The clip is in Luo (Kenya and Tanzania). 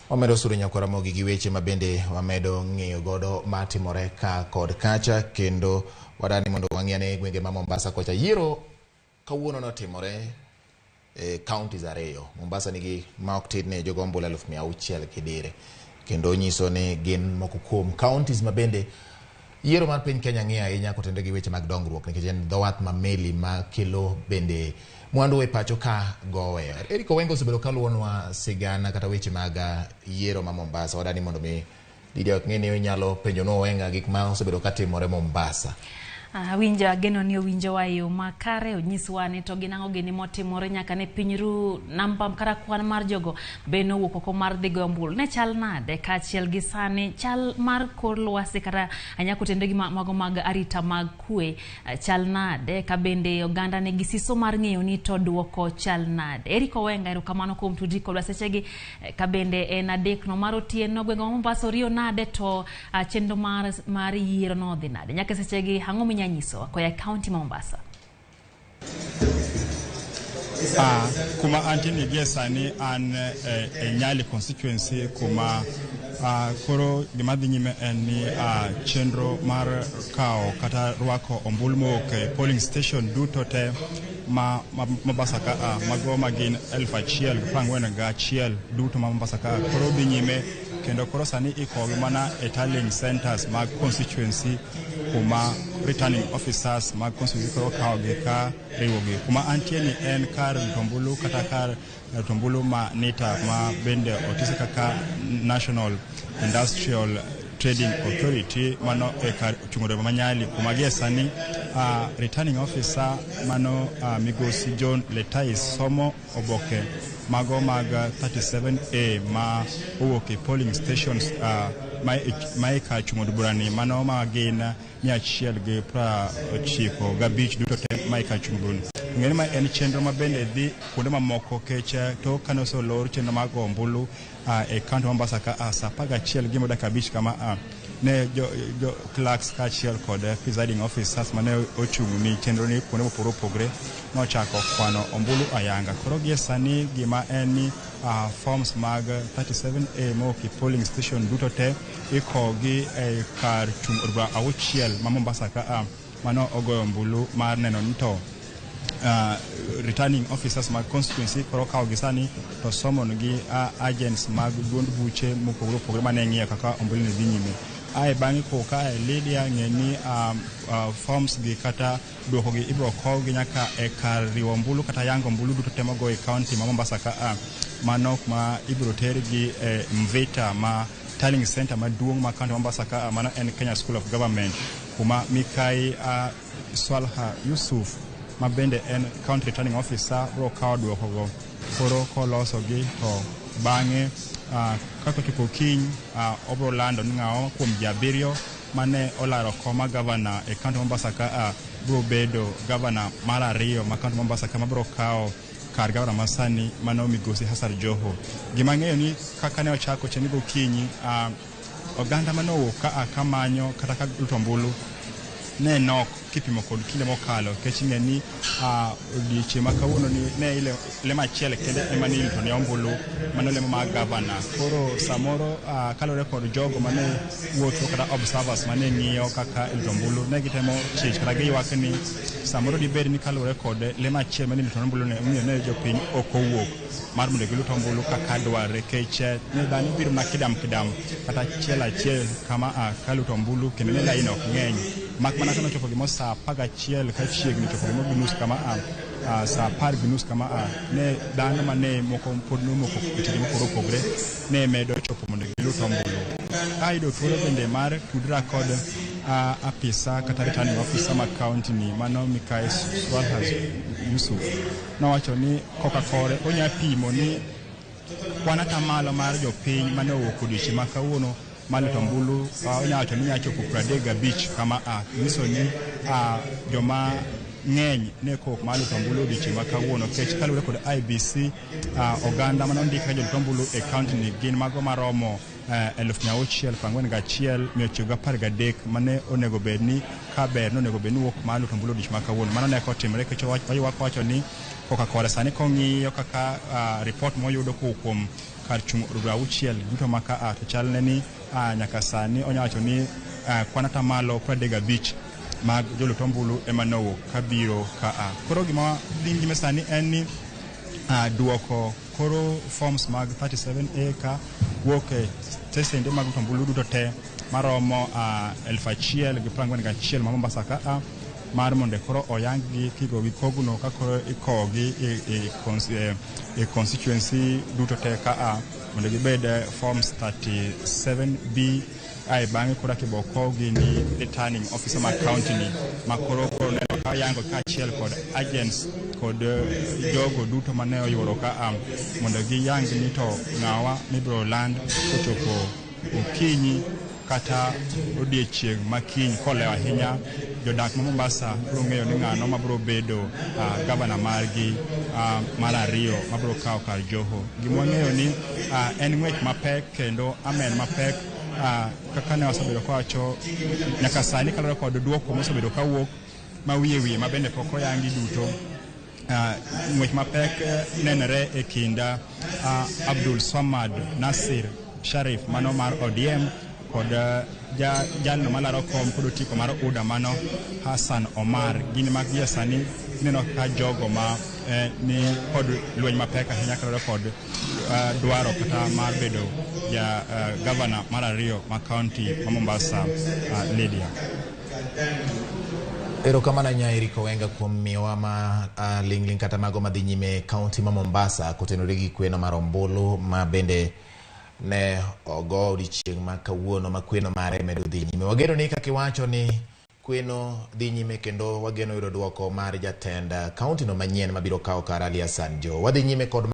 Wamedo suru nyako Ramogi gi weche mabende wamedo ng'eyo godo matimore ka kod kacha kendo wadani mondo wang'iyane gwenge ma Mombasa kocha yiero kawuono notimore counties ariyo. Mombasa nigi maok tidne jogo ombulu 600 kidire kendo nyiso ni gin moko kuom counties mabende yiero mar piny Kenya ng'iyo ahinya kotende gi weche mag dongruok nikech en dho wath mameli ma kelo bende mwandu e pacho ka gowe. Eriko Wengo osebedo kaluonwa sigana kata weche mag yiero ma Mombasa. Wadani mondo mi Didi ok ng'eni nyalo penjo no Wenga gik ma osebedo katimore Mombasa. Winjo ageno ni winjo wa yo makare onyiswa ni to ginango gini motimore nyaka ne pinyru namba kara kwan mar jogo beno wuok oko mar dhigo ombulu ne chal nade kaachiel gi sani chal mar kor lwasi kata anyako tende gi mago mag arita mag kwe chal nade ka bende oganda ne gisiso mar ng'eyo ni to duoko chal nade. Eriko Wenga erokamano kuom tudri kod wasechegi ka bende en adek no mar otieno gwenge ma Mombasa oriyo nade to chenro mar yiero no dhi nade nyaka sechegi hango nyiso kwa county Mombasa. Kuma antini gesani an Nyali constituency kuma koro gimadhi nyime en ni chenro mar kao kata rwako ombulu ke polling station duto te ma Mombasa ka mago magin 1,041 duto ma Mombasa ka koro dhi nyime kendo koro sani iko mana tallying centers mag constituency kuma returning officers mag constituency koro kao gi ka riwogi kuma antieni en kar tombulu kata kar tombulu ma nita ma bende otise kaka National Industrial Trading Authority mano e kar chungore manyali kuma gesani returning officer mano migosi John Letais somo oboke mago mag 37A ma uwoke polling stations ma ka chungore burani mano magin 195 gabich duto te ma ka chungore ngeni ma en chenro mabende dhi kuonde mamoko kecha to kanoso lor chenro mag ombulu e county Mombasa ka sa 11 gi moda kabich kama ne jo clerks ka chiel kod presiding officers mane ochung ni chenro ni kuonde moporo pogre no chako kwano ombulu ayanga koro gi sani gima en ni forms mag 37A mo ki polling station duto te ikogi e kar chung urba auchiel ma Mombasa ka mano ogoyo ombulu mar neno nito returning officers mag constituency koro kao gisani to somon gi agents mag duond buche mopogore pogore mane ng'iyo kaka ombulu ne dhi nyime ai bangi ko ka Lydia ngeni forms gi kata duoko gi ibro ko gi nyaka e kar riwo ombulu kata yango ombulu duto te mago e county ma Mombasa ka mano ma ibro ter gi Mvita ma tallying center maduong ma county Mombasa ka mano en Kenya School of Government kuma Mikai Swalha Yusuf mabende en county returning officer ro kawo duoko go koro koloso gi to bange kako tipo king obro lando ngao kuom jabirio mane olaro koma governor e county Mombasa ka bro bedo governor mar ariyo ma county Mombasa ka mabro kawo kar governor masani mano migosi Hassan Joho gima ng'eyo ni kaka ne ochako chenigo kinyi oganda mano ka kamanyo kata ka lutombulu ne nok kipimo kod kile mokalo keching'e ni odiechieng' ma kawuono ni ne ile lema chiel kende ema ni to ne ombulu mano lema mag governor koro samoro kalore kod jogo mane wuotho kata observers mane ng'iyo kaka ombulu ne gitemo chich kata giywak ni samoro dibed ni kalore kod lema chiel mane to ombulu ne ne jopiny okowuok mar mondo gilut ombulu kaka dware keche ne dhano biro na kidam kata achiel kama kalut ombulu kendo ne lain ok ng'eny mak mana kana chopo gimo sa 11 ka chiegni chopo gimo binus kama sa 10 binus kama ne dhano mane moko pod moko kitimo pogre ne medo chopo mondo gilut ombulu aido thuolo bende mar tudra kod apisa kata returning officer ma county ni mano Mikai Swalha Yusuf no wacho ni Coca-Cola onya pimo ni kwanata malo mar jopiny mane owuok odiechieng' ma kawuono malito ombulu onyacho ni nyachopo 35 kama nyiso ni joma ng'eny ne kok malito ombulu odiechieng' ma kawuono kech kalure kod IBC oganda mane ondika jolito ombulu e county ni gin mago maromo 641,913 mane onego bed ni kaber nonego bed ni wuok malito ombulu odiechieng' ma kawuono mano ne kotimre kech wawacho ni Coca-Cola sani kong'iyo kaka report moyudo kuom kar chung auchiel duto maka to chalne ni nyaka sani onyacho ni kwanata malo 35 mag jolut ombulu emanowo kabiro ka koro gima dhi nyime sani en ni duoko koro forms mag 37A ka wuok e stesende mag ombulu duto te maromo 1,041 ma Mombasa ka mar monde koro oyang gi kigo wi koguno ka koro ikogi e constituency duto te ka monde gibed forms 37B ai bange kura kiboko gi ni returning officer ma county ni makoro neno ka yango ka chiel kod agents kod jogo duto mane oyoro ka mondo gi yang ni to ngawa mibro land kochopo okinyi kata odiechieng makiny kolewa ahinya jodak ma Mombasa bro ng'eyo ni ng'ano mabro bedo gavana margi mar ariyo mabro kawo kar Joho. Gima ng'eyo ni en ng'wech mapek kendo amen mapek kaka ne wasebedo kawacho nyaka sani kalore kod duoko mosebedo kawuok ma wiye ma bende pok oyangi duto. Ng'wech mapek nenore e kinda Abdul Swamad Nasir Sharif mano mar ODM kod jalno malaro kom kod otiko mar UDA mano Hassan Omar. Gini mag sani neno ka jogo ma ni kod lweny mapek ahinya kalore kod dwaro kata mar bedo ya governor mar ariyo ma county ma Mombasa Lydia. Erokamano Nyairi Kowenga kuom miwa ma lingling kata mago madhi nyime county ma Mombasa kotenore gi kweno mar ombulu ma bende ne ogo odiochieng' ma kawuono ma kweno mare medo dhi nyime. Wageno ni kaka iwacho ni kweno dhi nyime kendo wageno yudo duoko mar jatend county no manyien mabiro kawo kar Ali Hassan Joho. Wadhi nyime kod